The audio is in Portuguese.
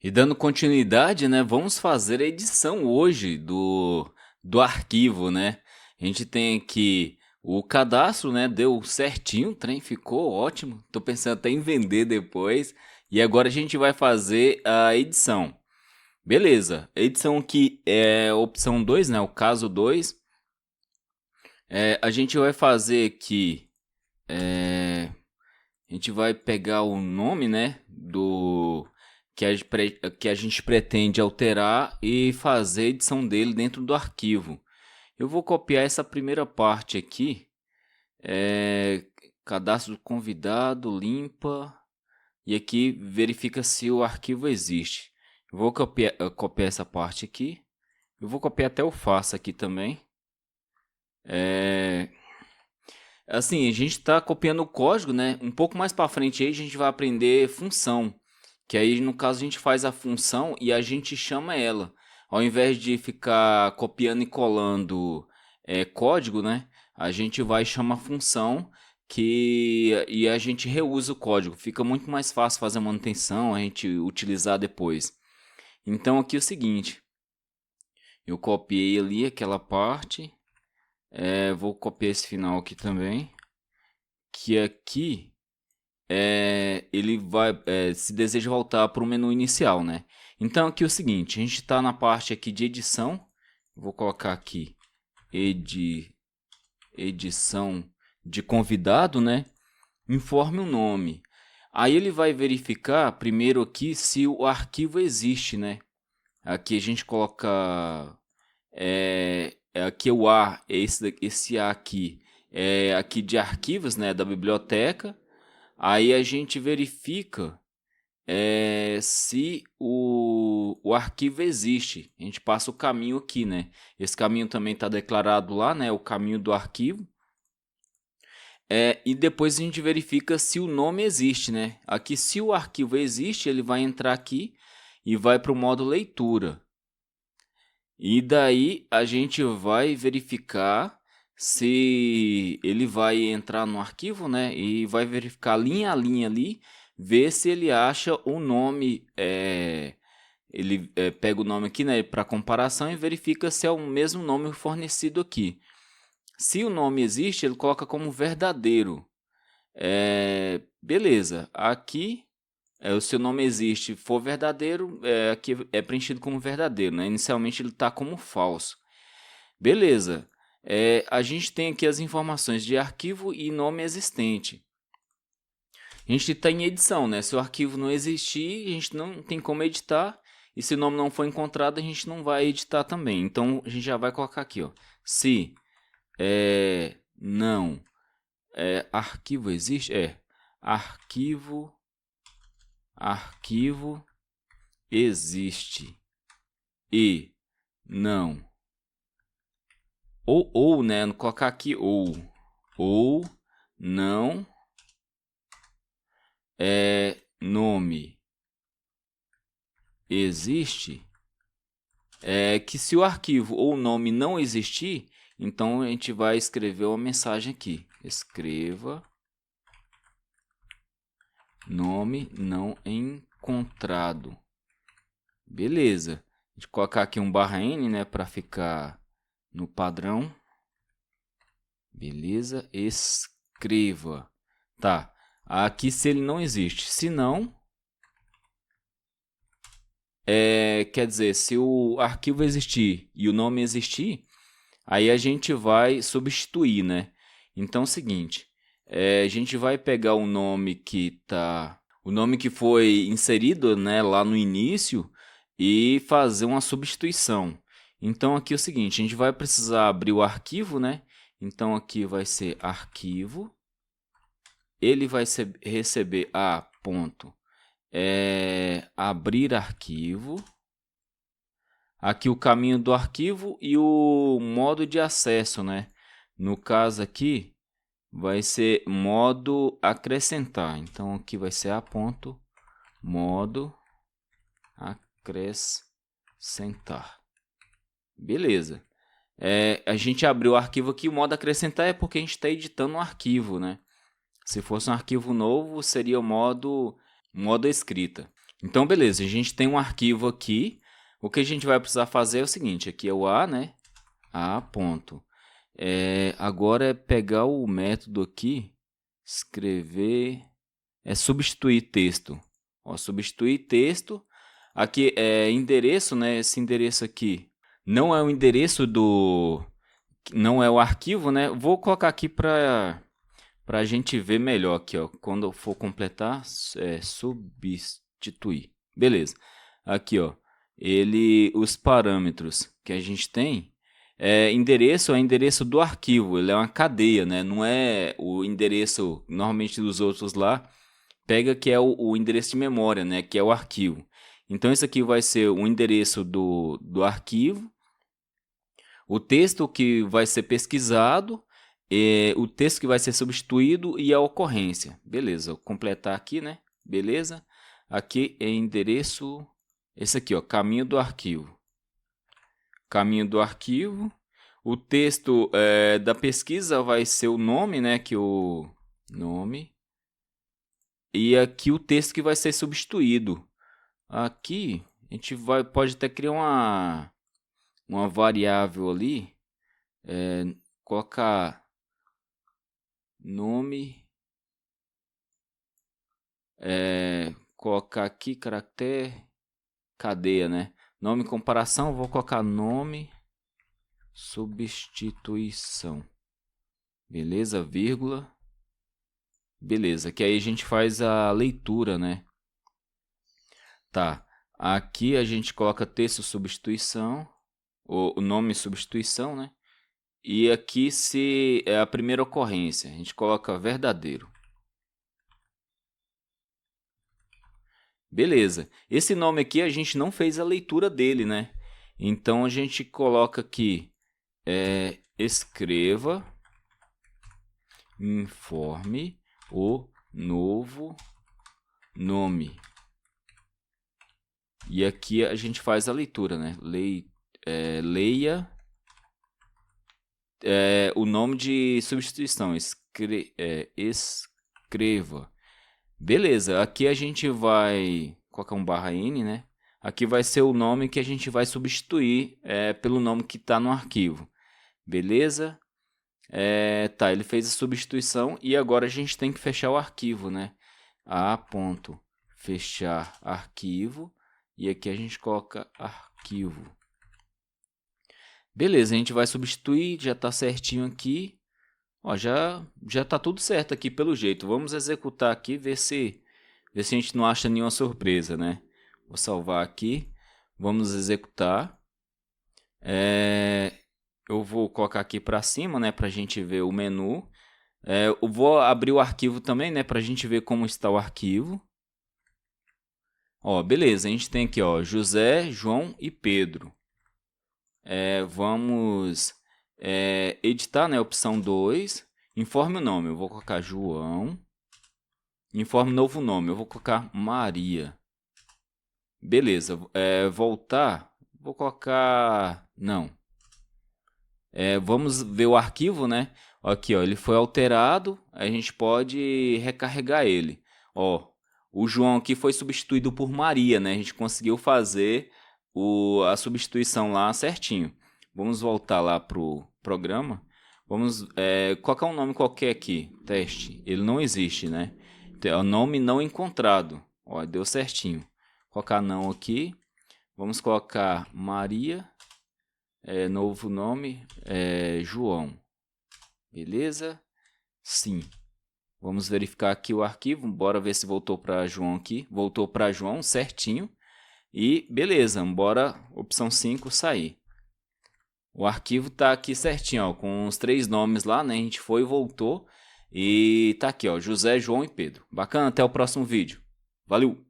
E dando continuidade, né, vamos fazer a edição hoje do arquivo, né? A gente tem aqui o cadastro, né? Deu certinho, o trem ficou ótimo. Tô pensando até em vender depois. E agora a gente vai fazer a edição. Beleza, a edição aqui é a opção 2, né? O caso 2. A gente vai fazer aqui. A gente vai pegar o nome, né, do que a gente pretende alterar e fazer a edição dele dentro do arquivo. Eu vou copiar essa primeira parte aqui, é, cadastro do convidado, limpa, e aqui verifica se o arquivo existe. Eu vou copiar essa parte aqui. Eu vou copiar até o faça aqui também. É, Assim, a gente está copiando o código, né? Um pouco mais para frente aí a gente vai aprender função, que aí no caso a gente faz a função e a gente chama ela. Ao invés de ficar copiando e colando código, né? A gente vai chamar a função e a gente reusa o código. Fica muito mais fácil fazer a manutenção, a gente utilizar depois. Então aqui é o seguinte, eu copiei ali aquela parte, vou copiar esse final aqui também, que aqui ele vai, se deseja voltar para o menu inicial, né? Então aqui é o seguinte, a gente está na parte aqui de edição, vou colocar aqui edição de convidado, né? Informe o nome. Aí ele vai verificar primeiro aqui se o arquivo existe, né? Aqui a gente coloca aqui o A, esse A aqui é aqui de arquivos, né, da biblioteca. Aí a gente verifica se o arquivo existe. A gente passa o caminho aqui, né? Esse caminho também está declarado lá, né? O caminho do arquivo. E depois a gente verifica se o nome existe, né? Aqui, se o arquivo existe, ele vai entrar aqui e vai para o modo leitura. E daí a gente vai verificar se ele vai entrar no arquivo, né? E vai verificar linha a linha ali, ver se ele acha o nome. Ele pega o nome aqui, né, para comparação e verifica se é o mesmo nome fornecido aqui. Se o nome existe, ele coloca como verdadeiro. Beleza, aqui o seu nome existe, for verdadeiro, aqui é preenchido como verdadeiro, né? Inicialmente ele está como falso. Beleza, a gente tem aqui as informações de arquivo e nome existente. A gente está em edição, né? Se o arquivo não existir, a gente não tem como editar. E se o nome não for encontrado, a gente não vai editar também. Então a gente já vai colocar aqui, ó. Se não arquivo existe, arquivo existe e não ou né, não colocar aqui ou não nome existe, que se o arquivo ou o nome não existir, então a gente vai escrever uma mensagem aqui, escreva nome não encontrado. Beleza, a gente colocar aqui um /n, né, para ficar no padrão. Beleza, escreva. Tá, aqui se ele não existe, se não, quer dizer, se o arquivo existir e o nome existir, aí a gente vai substituir, né? Então é o seguinte, a gente vai pegar o nome o nome que foi inserido, né, lá no início e fazer uma substituição. Então aqui é o seguinte, a gente vai precisar abrir o arquivo, né? Então aqui vai ser arquivo, ele vai receber ponto abrir arquivo, aqui o caminho do arquivo e o modo de acesso, né? No caso aqui vai ser modo acrescentar, então aqui vai ser modo acrescentar. Beleza. A gente abriu o arquivo aqui, o modo acrescentar é porque a gente está editando um arquivo, né? Se fosse um arquivo novo, seria o modo escrita. Então, beleza, a gente tem um arquivo aqui. O que a gente vai precisar fazer é o seguinte, aqui é o A, né? A ponto. Agora é pegar o método aqui, escrever, substituir texto. Ó, substituir texto. Aqui é endereço, né? Esse endereço aqui não é o endereço não é o arquivo, né? Vou colocar aqui para a gente ver melhor aqui, ó. Quando eu for completar, substituir. Beleza. Aqui, ó. Os parâmetros que a gente tem endereço é endereço do arquivo. Ele é uma cadeia, né? Não é o endereço normalmente dos outros lá. Pega que é o endereço de memória, né? Que é o arquivo. Então, esse aqui vai ser o endereço do arquivo. O texto que vai ser pesquisado, o texto que vai ser substituído e a ocorrência. Beleza, vou completar aqui, né? Beleza. Aqui é endereço, esse aqui, ó, caminho do arquivo. Caminho do arquivo. O texto da pesquisa vai ser o nome, né? Que o nome. E aqui o texto que vai ser substituído. Aqui a gente pode até criar uma variável ali, colocar nome, colocar aqui caractere, cadeia, né? Nome comparação, vou colocar nome, substituição, beleza, vírgula, beleza, que aí a gente faz a leitura, né? Tá, aqui a gente coloca texto substituição, o nome substituição, né? E aqui se é a primeira ocorrência, a gente coloca verdadeiro. Beleza. Esse nome aqui a gente não fez a leitura dele, né? Então a gente coloca aqui escreva, informe o novo nome. E aqui a gente faz a leitura, né? Leia o nome de substituição, escreva. Beleza, aqui a gente vai colocar um /n, né? Aqui vai ser o nome que a gente vai substituir pelo nome que está no arquivo. Beleza? Tá, ele fez a substituição e agora a gente tem que fechar o arquivo, né? Fechar arquivo e aqui a gente coloca arquivo. Beleza, a gente vai substituir, já está certinho aqui. Ó, já está tudo certo aqui pelo jeito. Vamos executar aqui, ver se a gente não acha nenhuma surpresa, né? Vou salvar aqui. Vamos executar. Eu vou colocar aqui para cima, né? Para a gente ver o menu. Eu vou abrir o arquivo também, né? Para a gente ver como está o arquivo. Ó, beleza, a gente tem aqui, ó, José, João e Pedro. Vamos editar, né? Opção 2. Informe o nome, eu vou colocar João. Informe novo nome, eu vou colocar Maria. Beleza, voltar, vou colocar... Não. Vamos ver o arquivo, né? Aqui, ó, ele foi alterado, a gente pode recarregar ele. Ó, o João aqui foi substituído por Maria, né? A gente conseguiu fazer a substituição lá certinho. Vamos voltar lá pro programa. Vamos colocar um nome qualquer aqui, teste. Ele não existe, né? É o nome não encontrado. Ó, deu certinho. Colocar não aqui. Vamos colocar Maria. Novo nome, João. Beleza? Sim. Vamos verificar aqui o arquivo. Bora ver se voltou para João aqui. Voltou para João certinho. E beleza, bora opção 5 sair. O arquivo tá aqui certinho, ó, com os 3 nomes lá, né? A gente foi e voltou. E tá aqui, ó, José, João e Pedro. Bacana, até o próximo vídeo. Valeu!